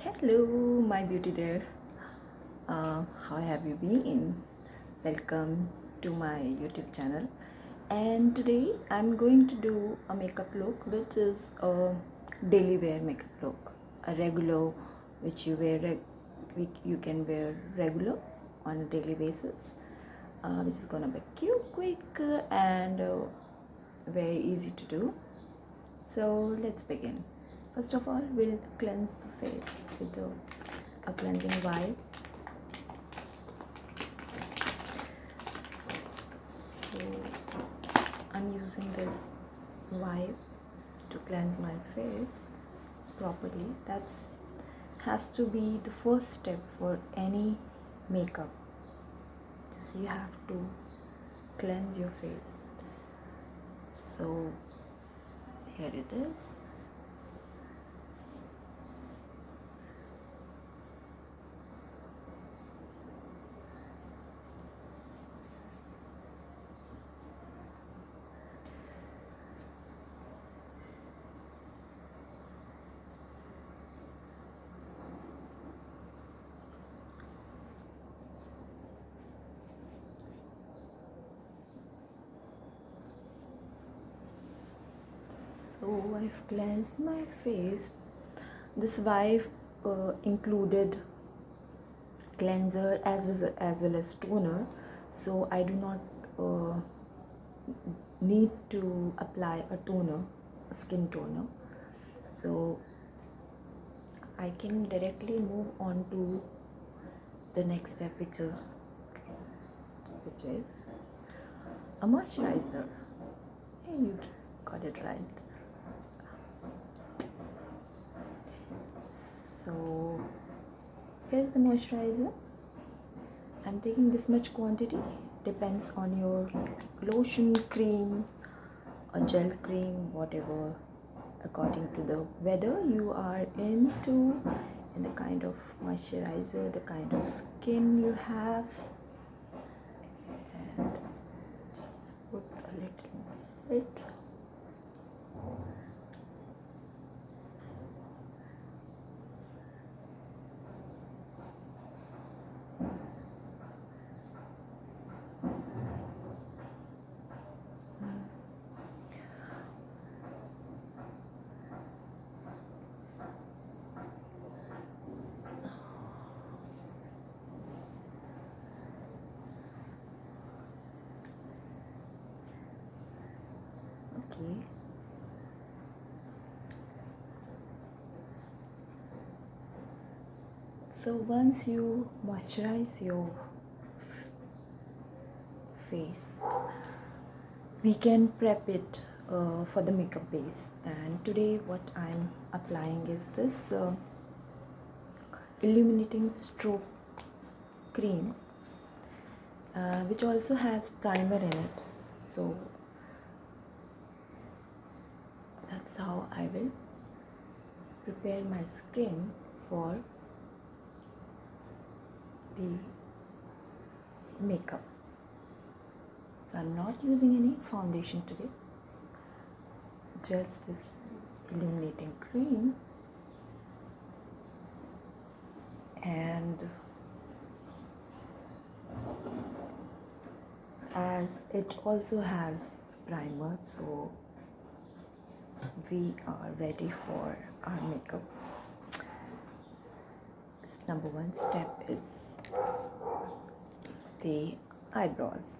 Hello, my beauty there. How have you been? Welcome to my YouTube channel. And today I'm going to do a makeup look, which is a daily wear makeup look, a regular, which you can wear regular on a daily basis, which is gonna be cute, quick, and very easy to do. So let's begin. First of all, we'll cleanse the face with a cleansing wipe. So I'm using this wipe to cleanse my face properly. That's has to be the first step for any makeup. Just you have to cleanse your face. So here it is. So I've cleansed my face. This wipe included cleanser as well as toner, so I do not need to apply a toner, a skin toner. So I can directly move on to the next step, which is a moisturizer. Hey, you got it right. So here's the moisturizer. I'm taking this much quantity, depends on your lotion, cream, or gel cream, whatever, according to the weather you are into and the kind of moisturizer, the kind of skin you have. And just put a little bit. Okay. So once you moisturize your face, we can prep it for the makeup base. And today what I'm applying is this illuminating stroke cream, which also has primer in it. So that's how I will prepare my skin for the makeup. So I'm not using any foundation today, just this illuminating cream, and as it also has primer, so we are ready for our makeup. Number one step is the eyebrows.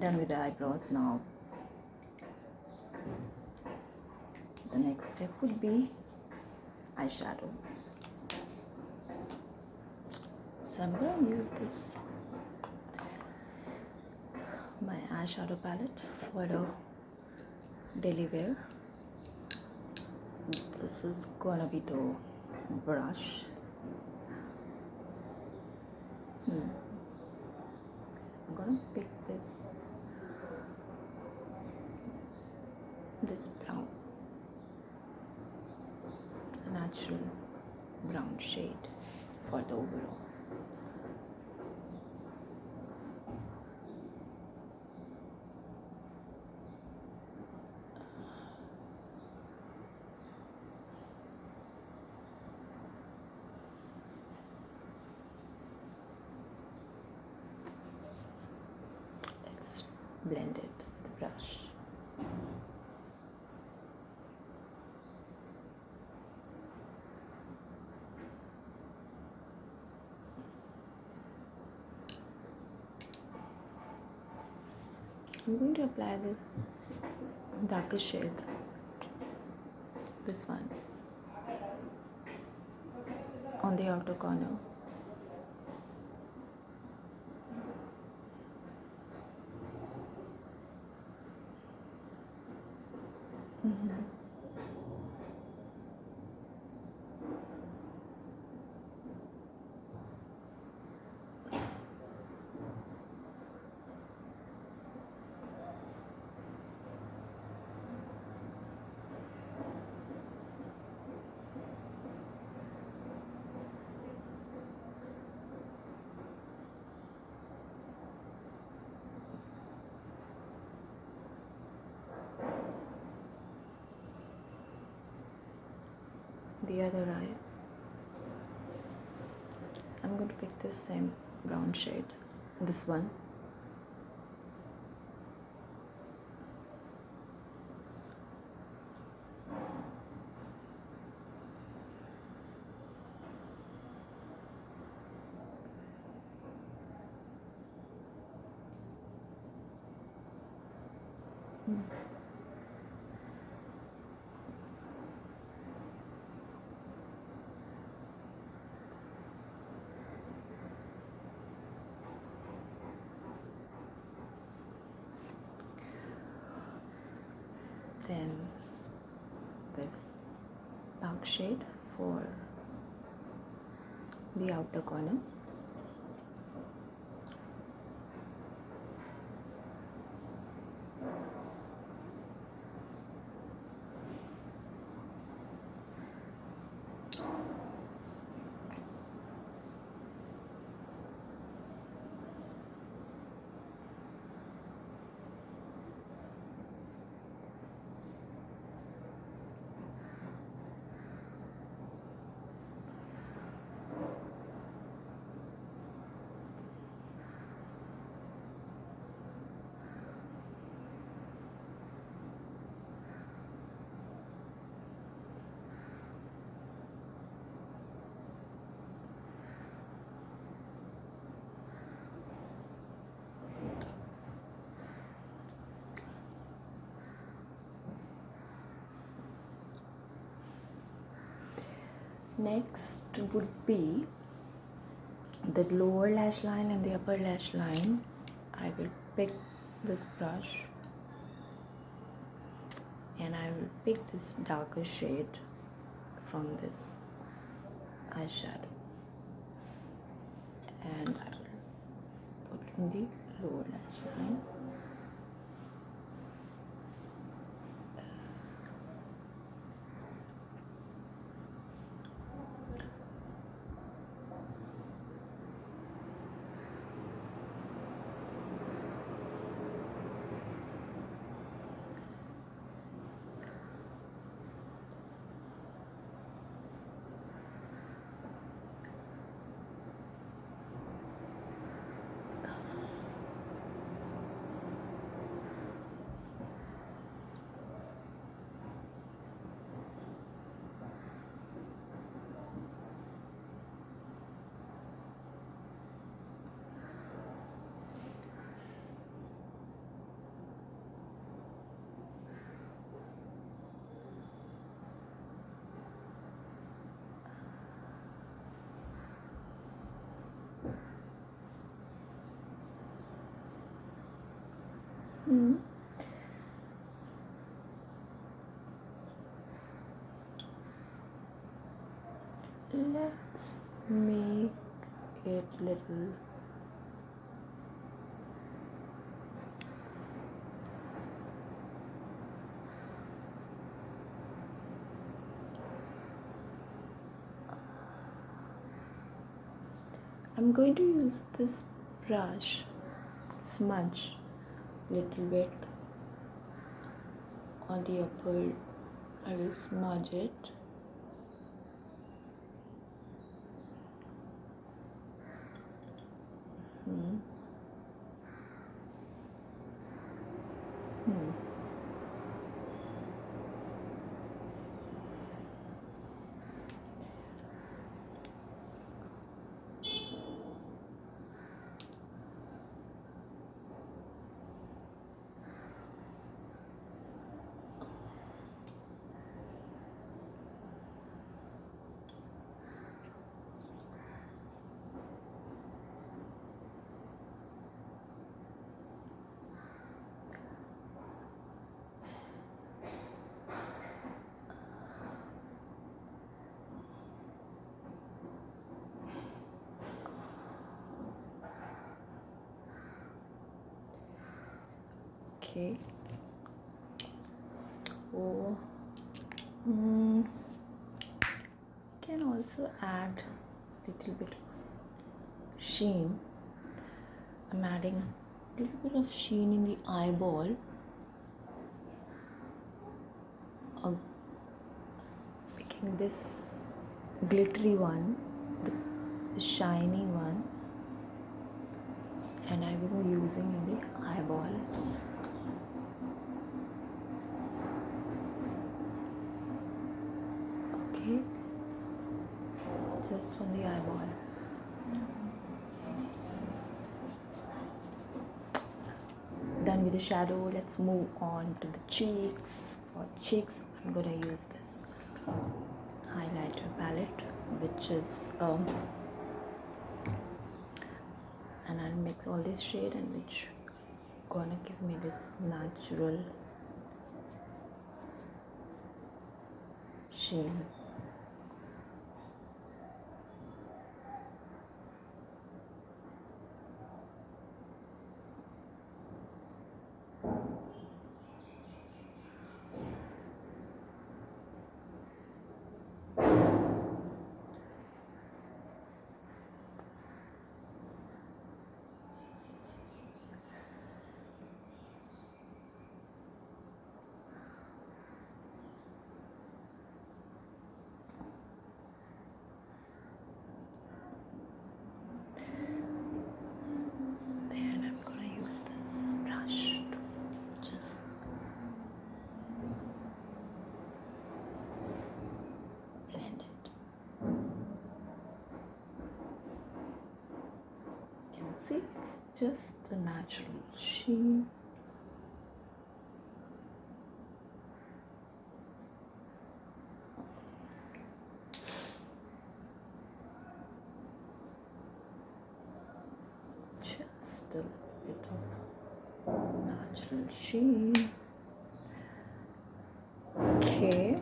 done with the eyebrows. Now the next step would be eyeshadow. So I'm going to use this my eyeshadow palette for a daily wear. This is gonna be the brush. I'm gonna pick this brown, a natural brown shade for the overall. Let's blend it with the brush. I'm going to apply this darker shade, this one, on the outer corner. The other eye, I'm going to pick this same brown shade, this one. Then this dark shade for the outer corner. Next would be the lower lash line and the upper lash line. I will pick this brush and I will pick this darker shade from this eyeshadow and I will put in the lower lash line. Mm. Let's make it little I'm going to use this brush, smudge little bit on the upper. I will smudge it. Hmm. Hmm. Okay, so can also add little bit of sheen. I'm adding a little bit of sheen in the eyeball, making this glittery one, the shiny one, and I will be using in the eyeballs. Okay, just on the eyeball. Done with the shadow. Let's move on to the cheeks. For cheeks, I'm gonna use this highlighter palette, which is and I'll mix all this shade and which gonna give me this natural shade. Then I'm gonna use this brush to just blend it. You can see it's just a natural sheen. Just a little bit of natural sheen. Okay,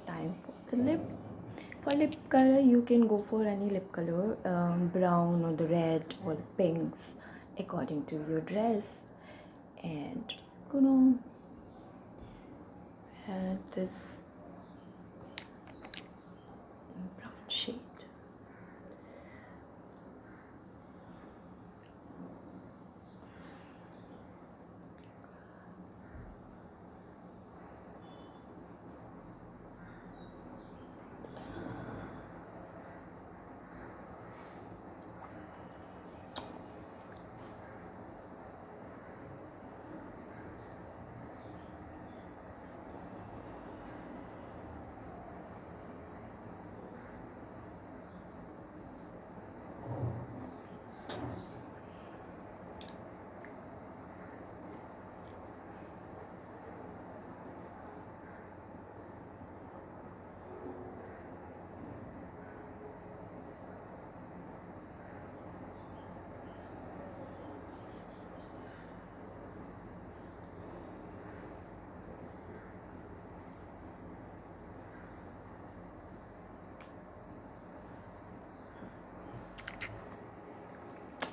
time for the lip. For lip color, you can go for any lip color, brown or the red or the pinks, according to your dress. And gonna add this brown shade.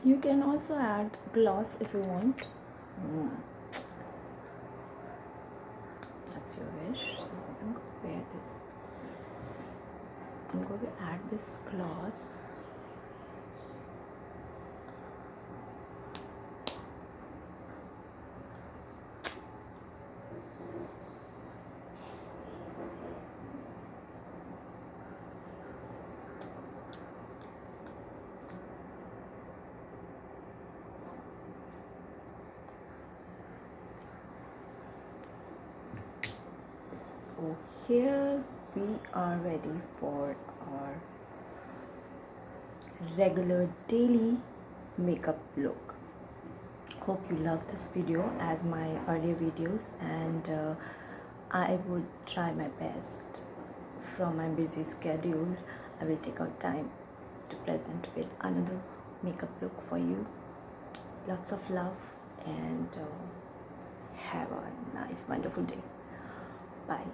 You can also add gloss if you want. That's your wish. So I'm going to wear this. I'm going to add this gloss. So here we are ready for our regular daily makeup look. Hope you love this video as my earlier videos, and I would try my best. From my busy schedule, I will take out time to present with another makeup look for you. Lots of love, and have a nice wonderful day. Bye.